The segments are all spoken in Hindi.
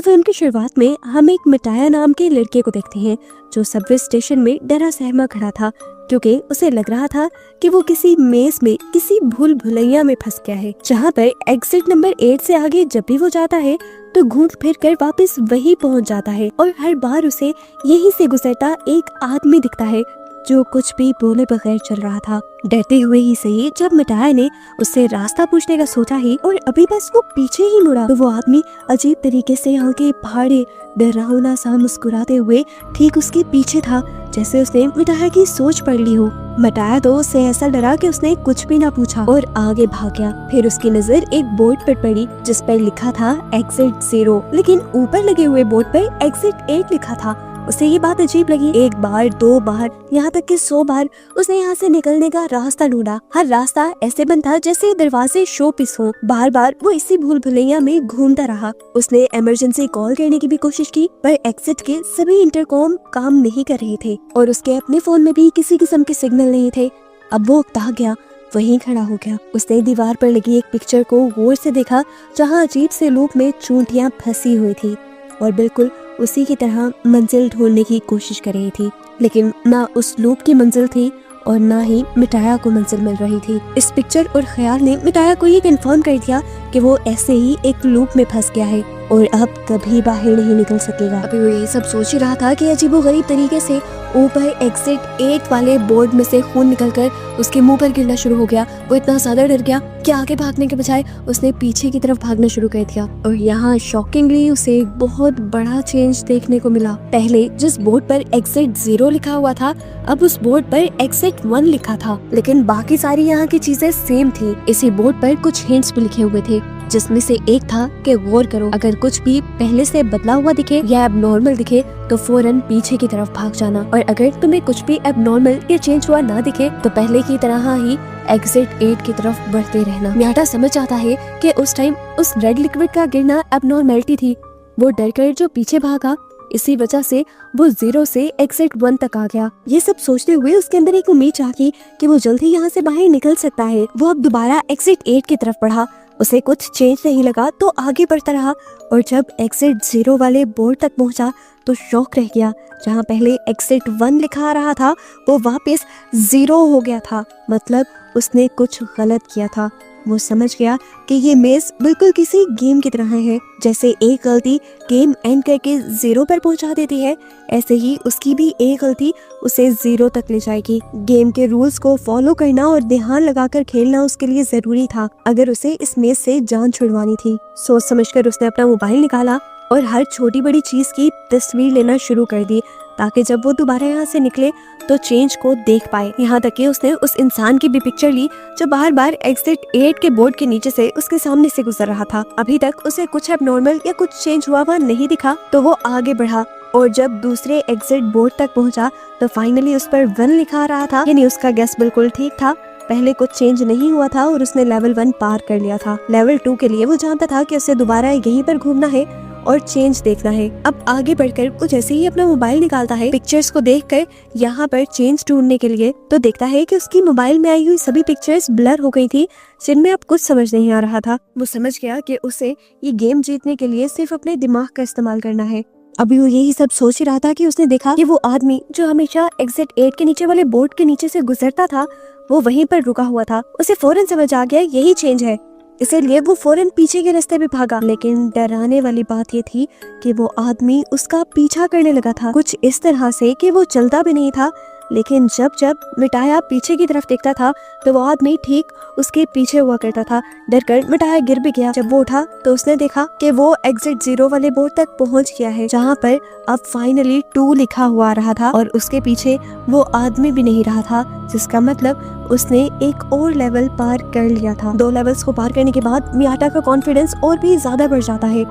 तो फिल्म की शुरुआत में हम एक मिटाया नाम के लड़के को देखते हैं जो सबवे स्टेशन में डरा सहमा खड़ा था क्योंकि उसे लग रहा था कि वो किसी मेज में किसी भूल भुलैया में फंस गया है, जहाँ पर एग्जिट नंबर 8 से आगे जब भी वो जाता है तो घूम फिर कर वापस वही पहुँच जाता है और हर बार उसे यहीं से गुजरता एक आदमी दिखता है जो कुछ भी बोले बगैर चल रहा था। डरते हुए ही सही, जब मिटाया ने उससे रास्ता पूछने का सोचा ही और अभी बस वो पीछे ही मुड़ा तो वो आदमी अजीब तरीके से आगे भाड़े डरावना सा मुस्कुराते हुए ठीक उसके पीछे था, जैसे उसने मिटाया की सोच पढ़ ली हो। मिटाया तो उससे ऐसा डरा कि उसने कुछ भी ना पूछा और आगे भाग गया। फिर उसकी नजर एक बोर्ड पर पड़ी जिस पर लिखा था एग्जिट 0, लेकिन ऊपर लगे हुए बोर्ड पर एग्जिट 8 लिखा था। उसे ये बात अजीब लगी। एक बार, 2 बार, यहाँ तक कि 100 बार उसने यहाँ से निकलने का रास्ता ढूंढा। हर रास्ता ऐसे बंद था जैसे दरवाजे शो पीस हो। बार बार वो इसी भूल भुलैया में घूमता रहा। उसने इमरजेंसी कॉल करने की भी कोशिश की पर एग्जिट के सभी इंटरकॉम काम नहीं कर रहे थे और उसके अपने फोन में भी किसी किस्म के सिग्नल नहीं थे। अब वो उकता गया, वहीं खड़ा हो गया। उसने दीवार पर लगी एक पिक्चर को गौर से देखा जहाँ अजीब से लूप में चूंटियां फंसी हुई थी और बिल्कुल उसी की तरह मंजिल ढूंढने की कोशिश कर रही थी, लेकिन ना उस लूप की मंजिल थी और ना ही मिटाया को मंजिल मिल रही थी। इस पिक्चर और ख्याल ने मिटाया को ये कंफर्म कर दिया कि वो ऐसे ही एक लूप में फंस गया है और अब कभी बाहर नहीं निकल सकेगा। अभी वो ये सब सोच ही रहा था कि अजीबोगरीब तरीके से ऊपर एग्जिट 8 वाले बोर्ड में से खून निकलकर उसके मुंह पर गिरना शुरू हो गया। वो इतना ज्यादा डर गया कि आगे भागने के बजाय उसने पीछे की तरफ भागना शुरू कर दिया और यहाँ शॉकिंगली उसे एक बहुत बड़ा चेंज देखने को मिला। पहले जिस बोर्ड पर एग्जिट 0 लिखा हुआ था, अब उस बोर्ड पर एग्जिट 1 लिखा था, लेकिन बाकी सारी यहाँ की चीजें सेम थी। इसी बोर्ड पर कुछ हिंट्स भी लिखे हुए थे जिसमें से एक था कि गौर करो, अगर कुछ भी पहले से बदला हुआ दिखे या एबनॉर्मल दिखे तो फौरन पीछे की तरफ भाग जाना और अगर तुम्हें कुछ भी एबनॉर्मल या चेंज हुआ ना दिखे तो पहले की तरह ही एग्जिट 8 की तरफ बढ़ते रहना। मियाटा समझ आता है कि उस टाइम उस रेड लिक्विड का गिरना एबनॉर्मलिटी थी। वो डर कर जो पीछे भागा, इसी वजह से वो 0 से एग्जिट 1 तक आ गया। ये सब सोचते हुए उसके अंदर एक उम्मीद जागी कि वो जल्द ही यहाँ से बाहर निकल सकता है। वो अब दोबारा एग्जिट 8 की तरफ बढ़ा। उसे कुछ चेंज नहीं लगा तो आगे बढ़ता रहा और जब एग्जिट 0 वाले बोर्ड तक पहुंचा तो शॉक रह गया। जहां पहले एग्जिट 1 लिखा आ रहा था वो वापस 0 हो गया था। मतलब उसने कुछ गलत किया था। वो समझ गया कि ये मेज बिल्कुल किसी गेम की तरह है। जैसे एक गलती गेम एंड करके 0 पर पहुंचा देती है, ऐसे ही उसकी भी एक गलती उसे 0 तक ले जाएगी। गेम के रूल्स को फॉलो करना और ध्यान लगाकर खेलना उसके लिए जरूरी था अगर उसे इस मेज से जान छुड़वानी थी। सोच समझकर उसने अपना मोबाइल निकाला और हर छोटी बड़ी चीज की तस्वीर लेना शुरू कर दी ताकि जब वो दोबारा यहाँ से निकले तो चेंज को देख पाए। यहाँ तक कि उसने उस इंसान की भी पिक्चर ली जो बार बार एग्जिट 8 के बोर्ड के नीचे से उसके सामने से गुजर रहा था। अभी तक उसे कुछ एबनॉर्मल या कुछ चेंज हुआ हुआ नहीं दिखा तो वो आगे बढ़ा और जब दूसरे एग्जिट बोर्ड तक पहुँचा तो फाइनली उस पर 1 लिखा रहा था, यानी उसका गेस बिल्कुल ठीक था। पहले कुछ चेंज नहीं हुआ था और उसने लेवल 1 पार कर लिया था। लेवल 2 के लिए वो जानता था कि उसे दोबारा यहीं पर घूमना है और चेंज देखना है। अब आगे बढ़कर वो जैसे ही अपना मोबाइल निकालता है पिक्चर्स को देखकर यहाँ पर चेंज ढूंढने के लिए, तो देखता है कि उसकी मोबाइल में आई हुई सभी पिक्चर्स ब्लर हो गई थी जिनमें अब कुछ समझ नहीं आ रहा था। वो समझ गया कि उसे ये गेम जीतने के लिए सिर्फ अपने दिमाग का इस्तेमाल करना है। अभी वो यही सब सोच ही रहा था कि उसने देखा कि वो आदमी जो हमेशा एग्जिट 8 के नीचे वाले बोर्ड के नीचे से गुजरता था वो वहीं पर रुका हुआ था। उसे फौरन समझ आ गया यही चेंज है, इसीलिए वो फौरन पीछे के रास्ते पे भागा। लेकिन डराने वाली बात ये थी कि वो आदमी उसका पीछा करने लगा था, कुछ इस तरह से कि वो चलता भी नहीं था, लेकिन जब जब मिटाया पीछे की तरफ देखता था तो वो आदमी ठीक उसके पीछे हुआ करता था। डरकर मिटाया गिर भी गया। जब वो उठा तो उसने देखा कि वो एग्जिट 0 वाले बोर्ड तक पहुंच गया है जहां पर अब फाइनली 2 लिखा हुआ आ रहा था और उसके पीछे वो आदमी भी नहीं रहा था, जिसका मतलब उसने एक और लेवल पार कर लिया था। 2 लेवल्स को पार करने के बाद मियाटा का कॉन्फिडेंस और भी ज्यादा बढ़ जाता है।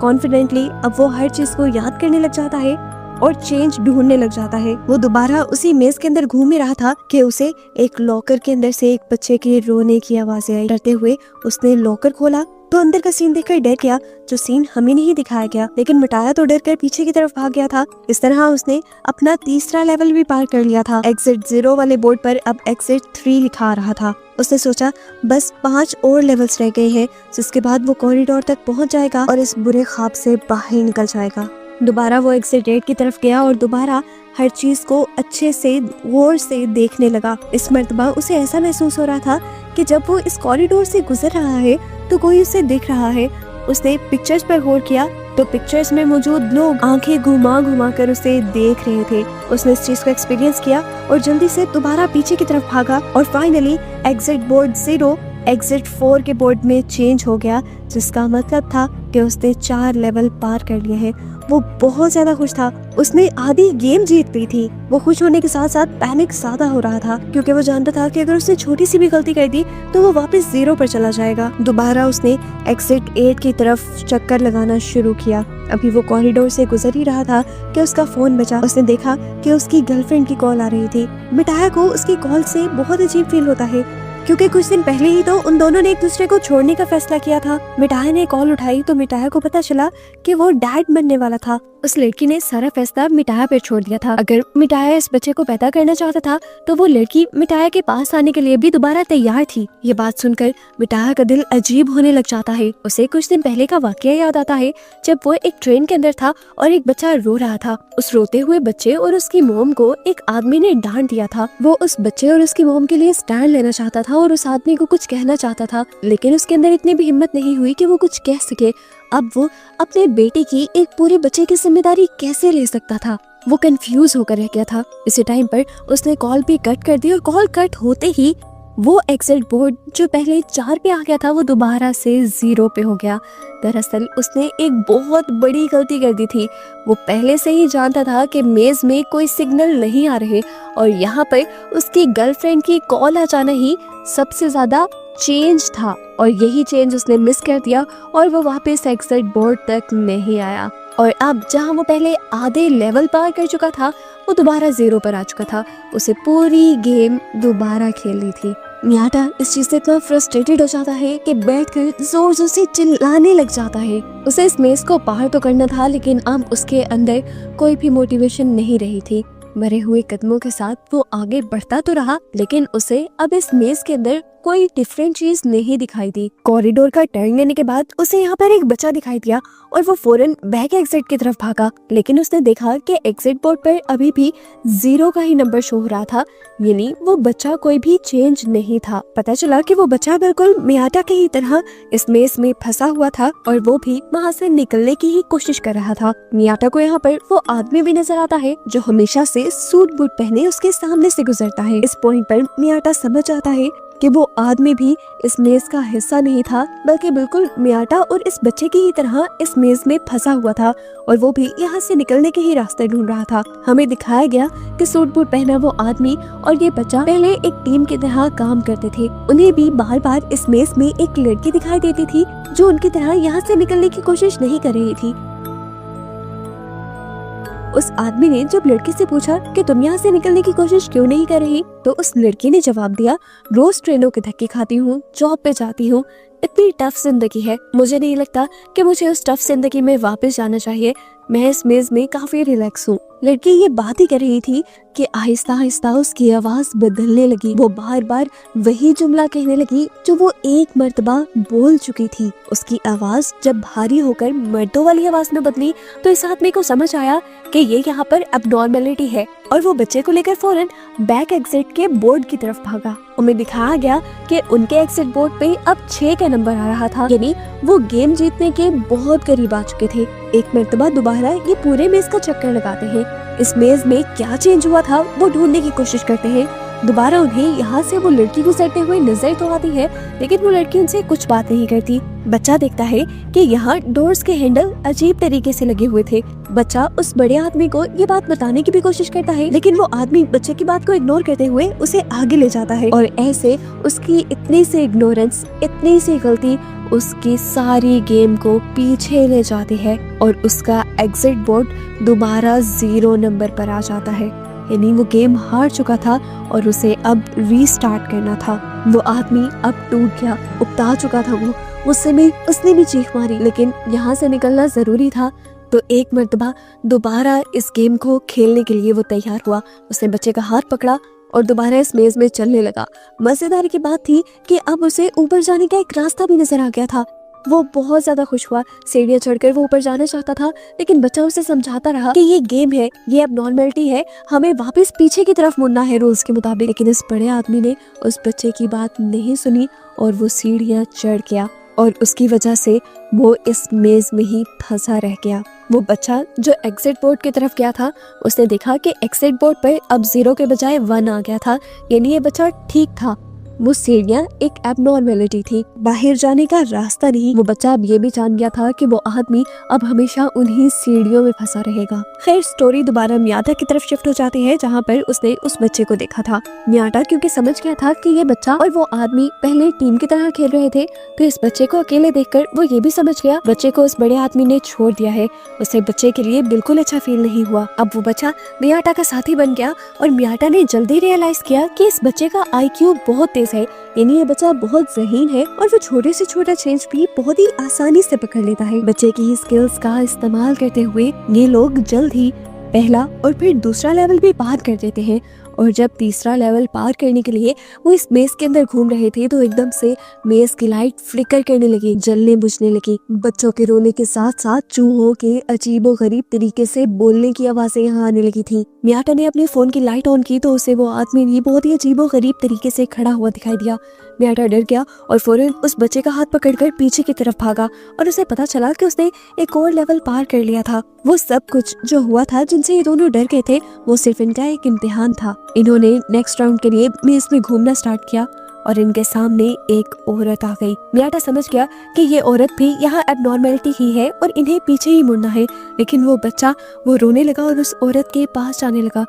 कॉन्फिडेंटली अब वो हर चीज को याद करने लग जाता है और चेंज ढूंढने लग जाता है। वो दोबारा उसी मेज के अंदर घूम ही रहा था कि उसे एक लॉकर के अंदर से एक बच्चे के रोने की आवाजें आई। डरते हुए उसने लॉकर खोला तो अंदर का सीन देखकर डर गया, जो सीन हमें नहीं दिखाया गया, लेकिन मिटाया तो डर कर पीछे की तरफ भाग गया था। इस तरह उसने अपना तीसरा लेवल भी पार कर लिया था। एग्जिट 0 वाले बोर्ड पर अब एग्जिट 3 लिखा आ रहा था। उसने सोचा बस 5 और लेवल्स रह गए हैं, जिसके बाद वो कॉरिडोर तक पहुंच जाएगा और इस बुरे ख्वाब से बाहर निकल जाएगा। दोबारा वो एग्जिट 8 की तरफ गया और दोबारा हर चीज को अच्छे से गौर से देखने लगा। इस मर्तबा उसे ऐसा महसूस हो रहा था कि जब वो इस कॉरिडोर से गुजर रहा है तो कोई उसे देख रहा है। उसने पिक्चर्स पर गौर किया तो पिक्चर्स में मौजूद लोग आंखें घुमा घुमा कर उसे देख रहे थे। उसने इस चीज को एक्सपीरियंस किया और जल्दी से दोबारा पीछे की तरफ भागा और फाइनली एग्जिट बोर्ड 0 एग्जिट 4 के बोर्ड में चेंज हो गया, जिसका मतलब था कि उसने 4 लेवल पार कर लिए हैं। वो बहुत ज्यादा खुश था, उसने आधी गेम जीत ली थी। वो खुश होने के साथ साथ पैनिक ज्यादा हो रहा था, क्योंकि वो जानता था कि अगर उसने छोटी सी भी गलती कर दी तो वो वापस 0 पर चला जाएगा। दोबारा उसने एग्जिट 8 की तरफ चक्कर लगाना शुरू किया। अभी वो कॉरिडोर से गुजर ही रहा था कि उसका फोन बजा। उसने देखा कि उसकी गर्लफ्रेंड की कॉल आ रही थी। मिटाया को उसकी कॉल से बहुत अजीब फील होता है, क्योंकि कुछ दिन पहले ही तो उन दोनों ने एक दूसरे को छोड़ने का फैसला किया था। मिटाया ने कॉल उठाई तो मिटाया को पता चला कि वो डैड बनने वाला था। उस लड़की ने सारा फैसला मिटाया पर छोड़ दिया था। अगर मिटाया इस बच्चे को पैदा करना चाहता था तो वो लड़की मिटाया के पास आने के लिए भी दोबारा तैयार थी। ये बात सुनकर मिटाया का दिल अजीब होने लग जाता है। उसे कुछ दिन पहले का वाकया याद आता है, जब वो एक ट्रेन के अंदर था और एक बच्चा रो रहा था। उस रोते हुए बच्चे और उसकी मोम को एक आदमी ने डांट दिया था। वो उस बच्चे और उसकी मोम के लिए स्टैंड लेना चाहता था और उस आदमी को कुछ कहना चाहता था, लेकिन उसके अंदर इतनी भी हिम्मत नहीं हुई कि वो कुछ कह सके। अब वो अपने बेटे की एक पूरे बच्चे की जिम्मेदारी कैसे ले सकता था? वो कंफ्यूज होकर रह गया था। इसी टाइम पर उसने कॉल भी कट कर दी और कॉल कट होते ही वो एग्जिट बोर्ड जो पहले 4 पे आ गया था वो दोबारा से 0 पे हो गया। दरअसल उसने एक बहुत बड़ी गलती कर दी थी। वो पहले से ही जानता था कि मेज में कोई सिग्नल नहीं आ रहे और यहाँ पर उसकी गर्लफ्रेंड की कॉल आ जाना ही सबसे ज्यादा चेंज था और यही चेंज उसने मिस कर दिया और वो वापस एग्जिट बोर्ड तक नहीं आया। और अब जहाँ वो पहले आधे लेवल पार कर चुका था वो दोबारा 0 पर आ चुका था। उसे पूरी गेम दोबारा खेलनी थी। मियाटा इस चीज से इतना फ्रस्ट्रेटेड हो जाता है कि बैठकर जोर जोर से चिल्लाने लग जाता है। उसे इस मेज को पार तो करना था, लेकिन अब उसके अंदर कोई भी मोटिवेशन नहीं रही थी। मरे हुए कदमों के साथ वो आगे बढ़ता तो रहा, लेकिन उसे अब इस मेज के अंदर कोई डिफरेंट चीज नहीं दिखाई दी। कॉरिडोर का टर्न लेने के बाद उसे यहाँ पर एक बच्चा दिखाई दिया और वो फौरन बैक एग्जिट की तरफ भागा, लेकिन उसने देखा कि एग्जिट बोर्ड पर अभी भी 0 का ही नंबर शो हो रहा था, यानी वो बच्चा कोई भी चेंज नहीं था। पता चला कि वो बच्चा बिल्कुल मियाटा के ही तरह इस मेज में फंसा हुआ था और वो भी वहाँ से निकलने की ही कोशिश कर रहा था। मियाटा को यहाँ पर वो आदमी भी नजर आता है जो हमेशा से सूट बूट पहने उसके सामने से गुजरता है। इस पॉइंट पर मियाटा समझ जाता है कि वो आदमी भी इस मेज का हिस्सा नहीं था, बल्कि बिल्कुल मियाटा और इस बच्चे की ही तरह इस मेज में फंसा हुआ था और वो भी यहाँ से निकलने के ही रास्ते ढूंढ रहा था। हमें दिखाया गया कि सूट बूट पहना वो आदमी और ये बच्चा पहले एक टीम की तरह काम करते थे। उन्हें भी बार बार इस मेज में एक लड़की दिखाई देती थी जो उनकी तरह यहाँ से निकलने की कोशिश नहीं कर रही थी। उस आदमी ने जब लड़की से पूछा कि तुम यहाँ से निकलने की कोशिश क्यों नहीं कर रही, तो उस लड़की ने जवाब दिया, रोज ट्रेनों के धक्के खाती हूँ, जॉब पे जाती हूँ, इतनी टफ जिंदगी है, मुझे नहीं लगता कि मुझे उस टफ जिंदगी में वापस जाना चाहिए, मैं इस मेज में काफी रिलैक्स हूँ। लड़की ये बात ही कर रही थी कि आहिस्ता आहिस्ता उसकी आवाज बदलने लगी। वो बार बार वही जुमला कहने लगी जो वो एक मर्तबा बोल चुकी थी। उसकी आवाज जब भारी होकर मर्दों वाली आवाज में बदली तो इस आदमी को समझ आया कि ये यहाँ पर अबनॉर्मलिटी है और वो बच्चे को लेकर फौरन बैक एग्जिट के बोर्ड की तरफ भागा। उन्हें दिखाया गया कि उनके एग्जिट बोर्ड पे अब 6 का नंबर आ रहा था, यानी वो गेम जीतने के बहुत करीब आ चुके थे। एक मर्तबा दोबारा ये पूरे मेज का चक्कर लगाते हैं। इस मेज में क्या चेंज हुआ था वो ढूंढने की कोशिश करते हैं। दोबारा उन्हें यहाँ से वो लड़की गुजरते हुए नजर तो आती है, लेकिन वो लड़की उनसे कुछ बात नहीं करती। बच्चा देखता है कि यहाँ डोर्स के हैंडल अजीब तरीके से लगे हुए थे। बच्चा उस बड़े आदमी को ये बात बताने की भी कोशिश करता है, लेकिन वो आदमी बच्चे की बात को इग्नोर करते हुए उसे आगे ले जाता है और ऐसे उसकी इतनी सी इग्नोरेंस, इतनी सी गलती उसकी सारी गेम को पीछे ले जाती है और उसका एग्जिट बोर्ड दोबारा 0 नंबर पर आ जाता है। यानी वो गेम हार चुका था और उसे अब रीस्टार्ट करना था। वो आदमी अब टूट गया, उकता चुका था वो। उसने भी चीख मारी, लेकिन यहाँ से निकलना जरूरी था। तो एक मर्तबा दोबारा इस गेम को खेलने के लिए वो तैयार हुआ। उसने बच्चे का हाथ पकड़ा और दोबारा इस मेज में चलने लगा। मजेदार की बात थी कि अब उसे ऊपर जाने का एक रास्ता भी नजर आ गया था। वो बहुत ज्यादा खुश हुआ। सीढ़ियां चढ़कर वो ऊपर जाना चाहता था, लेकिन बच्चा उसे समझाता रहा कि ये गेम है, ये अब नॉर्मलिटी है, हमें वापस पीछे की तरफ मुड़ना है रूल्स के मुताबिक। लेकिन इस बड़े आदमी ने उस बच्चे की बात नहीं सुनी और वो सीढ़ियां चढ़ गया और उसकी वजह से वो इस मेज में ही फंसा रह गया। वो बच्चा जो एग्जिट बोर्ड की तरफ गया था, उसने देखा कि एग्जिट बोर्ड पर अब 0 के बजाय 1 आ गया था, यानी ये बच्चा ठीक था। वो सीढ़ियां एक एबनॉर्मेलिटी थी, बाहर जाने का रास्ता नहीं। वो बच्चा अब ये भी जान गया था कि वो आदमी अब हमेशा उन्हीं सीढ़ियों में फंसा रहेगा। खैर, स्टोरी दोबारा मियाटा की तरफ शिफ्ट हो जाती है, जहाँ पर उसने उस बच्चे को देखा था। मियाटा क्योंकि समझ गया था कि ये बच्चा और वो आदमी पहले टीम की तरह खेल रहे थे, तो इस बच्चे को अकेले देखकर वो ये भी समझ गया बच्चे को उस बड़े आदमी ने छोड़ दिया है। उसे बच्चे के लिए बिल्कुल अच्छा फील नहीं हुआ। अब वो बच्चा मियाटा का साथी बन गया और मियाटा ने जल्दी रियलाइज किया कि इस बच्चे का IQ बहुत तेज है, यानी ये बच्चा बहुत ज़हीन है और वो छोटे से छोटा चेंज भी बहुत ही आसानी से पकड़ लेता है। बच्चे की स्किल्स का इस्तेमाल करते हुए ये लोग जल्द ही पहला और फिर दूसरा लेवल भी पार कर देते हैं। और जब तीसरा लेवल पार करने के लिए वो इस मेज के अंदर घूम रहे थे, तो एकदम से मेज की लाइट फ्लिकर करने लगी, जलने बुझने लगी। बच्चों के रोने के साथ साथ चूहों के अजीबो गरीब तरीके से बोलने की आवाजें यहाँ आने लगी थी। मियाटा ने अपने फोन की लाइट ऑन की तो उसे वो आदमी भी बहुत ही अजीबो गरीब तरीके से खड़ा हुआ दिखाई दिया। मियाटा डर गया और फौरन उस बच्चे का हाथ पकड़कर पीछे की तरफ भागा और उसे पता चला कि उसने एक और लेवल पार कर लिया था। वो सब कुछ जो हुआ था, जिनसे ये दोनों डर गए थे, वो सिर्फ इनका एक इम्तिहान था। इन्होंने नेक्स्ट राउंड के लिए मेज में घूमना स्टार्ट किया और इनके सामने एक औरत आ गई। मियाटा समझ गया कि ये औरत भी यहाँ एबनॉर्मेलिटी ही है और इन्हें पीछे ही मुड़ना है। लेकिन वो बच्चा वो रोने लगा और उस औरत के पास जाने लगा।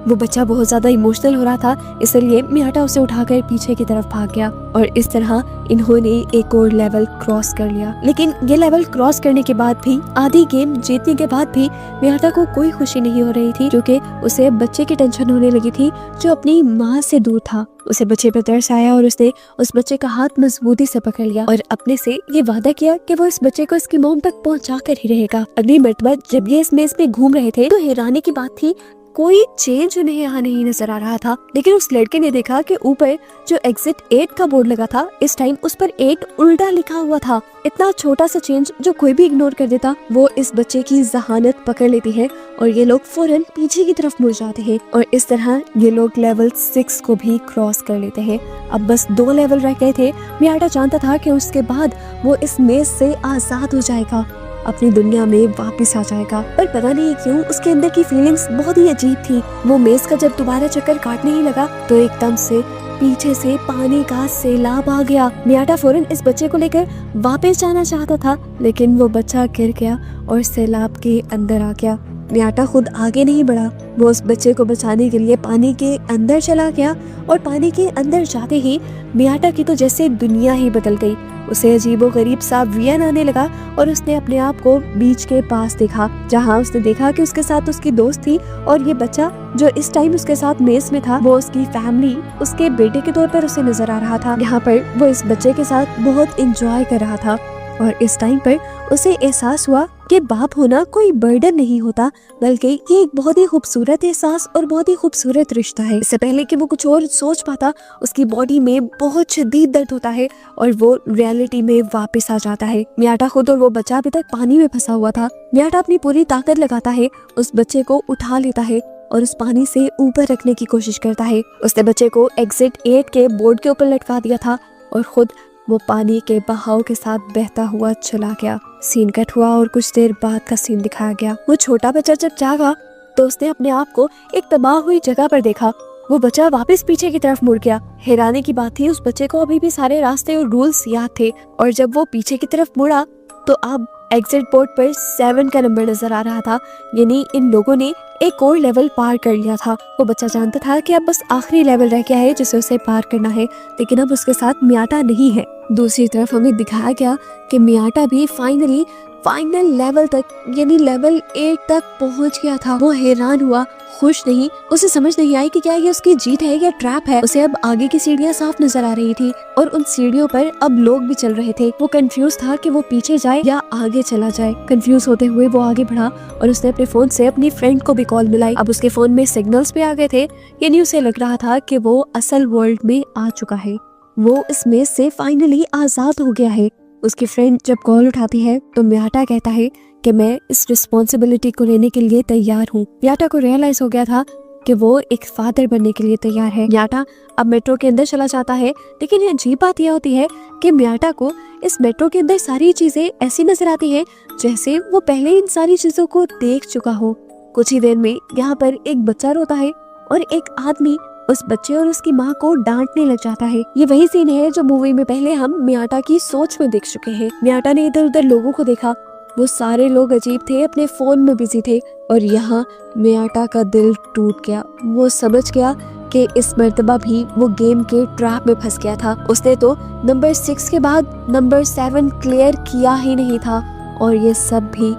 वो बच्चा बहुत ज्यादा इमोशनल हो रहा था, इसलिए मियाटा उसे उठाकर पीछे की तरफ भाग गया और इस तरह इन्होंने एक और लेवल क्रॉस कर लिया। लेकिन ये लेवल क्रॉस करने के बाद भी, आधी गेम जीतने के बाद भी मियाटा को कोई खुशी नहीं हो रही थी, क्योंकि उसे बच्चे की टेंशन होने लगी थी जो अपनी माँ से दूर था। उसे बच्चे पर तरस आया और उसने उस बच्चे का हाथ मजबूती से पकड़ लिया और अपने से ये वादा किया कि वो इस बच्चे को इसकी मोम तक पहुंचा कर ही रहेगा। अगली मर्तबा जब ये इस मेज में घूम रहे थे, तो हैरानी की बात थी कोई चेंज उन्हें यहाँ नहीं नजर आ रहा था। लेकिन उस लड़के ने देखा कि ऊपर जो एग्जिट 8 का बोर्ड लगा था, इस टाइम उस पर 8 उल्टा लिखा हुआ था। इतना छोटा सा चेंज जो कोई भी इग्नोर कर देता, वो इस बच्चे की जहानत पकड़ लेती है और ये लोग फौरन पीछे की तरफ मुड़ जाते हैं और इस तरह ये लोग लेवल 6 को भी क्रॉस कर लेते हैं। अब बस 2 लेवल रह गए थे। मियाटा जानता था कि उसके बाद वो इस मेज से आजाद हो जाएगा, अपनी दुनिया में वापस आ जाएगा। पर पता नहीं क्यों उसके अंदर की फीलिंग्स बहुत ही अजीब थी। वो मेज का जब दोबारा चक्कर काटने ही लगा, तो एकदम से पीछे से पानी का सैलाब आ गया। मियाटा फौरन इस बच्चे को लेकर वापस जाना चाहता था, लेकिन वो बच्चा गिर गया और सैलाब के अंदर आ गया। मियाटा खुद आगे नहीं बढ़ा, वो उस बच्चे को बचाने के लिए पानी के अंदर चला गया और पानी के अंदर जाते ही मियाटा की तो जैसे दुनिया ही बदल गई। उसे अजीबो गरीब सा वियन आने लगा और उसने अपने आप को बीच के पास देखा, जहाँ उसने देखा कि उसके साथ उसकी दोस्त थी और ये बच्चा जो इस टाइम उसके साथ मेज में था, वो उसकी फैमिली, उसके बेटे के तौर पर उसे नजर आ रहा था। यहाँ पर वो इस बच्चे के साथ बहुत एंजॉय कर रहा था और इस टाइम पर उसे एहसास हुआ कि बाप होना कोई बर्डन नहीं होता, बल्कि ये एक बहुत ही खूबसूरत एहसास और बहुत ही खूबसूरत रिश्ता है। इससे पहले कि वो कुछ और सोच पाता, उसकी बॉडी में बहुत शदीद दर्द होता है और वो रियलिटी में वापस आ जाता है। मियाटा खुद और वो बच्चा अभी तक पानी में फंसा हुआ था। मियाटा अपनी पूरी ताकत लगाता है, उस बच्चे को उठा लेता है और उस पानी से ऊपर रखने की कोशिश करता है। उसने बच्चे को एग्जिट 8 के बोर्ड के ऊपर लटका दिया था और खुद वो पानी के बहाव के साथ बहता हुआ चला गया। सीन कट हुआ और कुछ देर बाद का सीन दिखाया गया। वो छोटा बच्चा जब जागा तो उसने अपने आप को एक तबाह हुई जगह पर देखा। वो बच्चा वापस पीछे की तरफ मुड़ गया। हैरानी की बात थी, उस बच्चे को अभी भी सारे रास्ते और रूल्स याद थे और जब वो पीछे की तरफ मुड़ा तो अब एग्जिट बोर्ड पर 7 का नंबर नजर आ रहा था, यानी इन लोगों ने एक और लेवल पार कर लिया था। वो बच्चा जानता था कि अब बस आखिरी लेवल रह गया है जिसे उसे पार करना है, लेकिन अब उसके साथ मियाटा नहीं है। दूसरी तरफ हमें दिखाया गया कि मियाटा भी फाइनली फाइनल लेवल तक यानी लेवल 8 तक पहुंच गया था। वो हैरान हुआ, खुश नहीं। उसे समझ नहीं आई कि क्या ये उसकी जीत है या ट्रैप है। उसे अब आगे की सीढ़ियां साफ नजर आ रही थी और उन सीढ़ियों पर अब लोग भी चल रहे थे। वो कंफ्यूज था कि वो पीछे जाए या आगे चला जाए। कंफ्यूज होते हुए वो आगे बढ़ा और उसने अपने फोन से अपनी फ्रेंड को भी कॉल मिलाई। अब उसके फोन में सिग्नल्स भी आ गए थे, यानी उसे लग रहा था कि वो असल वर्ल्ड में आ चुका है। वो इस मेज से फाइनली आजाद हो गया है। उसकी फ्रेंड जब कॉल उठाती है तो म्याटा कहता है कि मैं इस रिस्पॉन्सिबिलिटी को लेने के लिए तैयार हूँ। म्याटा को रियलाइज हो गया था कि वो एक फादर बनने के लिए तैयार है। म्याटा अब मेट्रो के अंदर चला जाता है, लेकिन ये अजीब बात यह होती है कि म्याटा को इस मेट्रो के अंदर सारी चीजें ऐसी नजर आती हैं जैसे वो पहले इन सारी चीजों को देख चुका हो। कुछ ही देर में यहाँ पर एक बच्चा रोता है और एक आदमी उस बच्चे और उसकी माँ को डांटने लग जाता है। ये वही सीन है जो मूवी में पहले हम म्याटा की सोच में देख चुके हैं। म्याटा ने इधर उधर लोगों को देखा, वो सारे लोग अजीब थे, अपने फोन में बिजी थे और यहाँ म्याटा का दिल टूट गया। वो समझ गया कि इस मर्तबा भी वो गेम के ट्रैप में फंस गया था। उसने तो नंबर 6 के बाद नंबर 7 क्लियर किया ही नहीं था और ये सब भी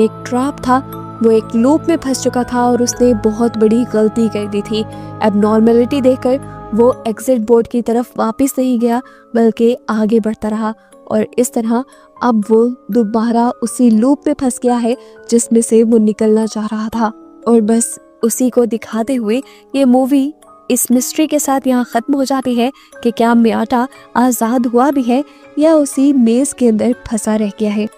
एक ट्रैप था। वो एक लूप में फंस चुका था और उसने बहुत बड़ी गलती कर दी थी। एबनॉर्मलिटी देखकर वो एग्जिट बोर्ड की तरफ वापस नहीं गया बल्कि आगे बढ़ता रहा और इस तरह अब वो दोबारा उसी लूप में फंस गया है जिसमें से वो निकलना चाह रहा था। और बस उसी को दिखाते हुए ये मूवी इस मिस्ट्री के साथ यहाँ खत्म हो जाती है कि क्या म्याटा आजाद हुआ भी है या उसी मेज के अंदर फंसा रह गया है।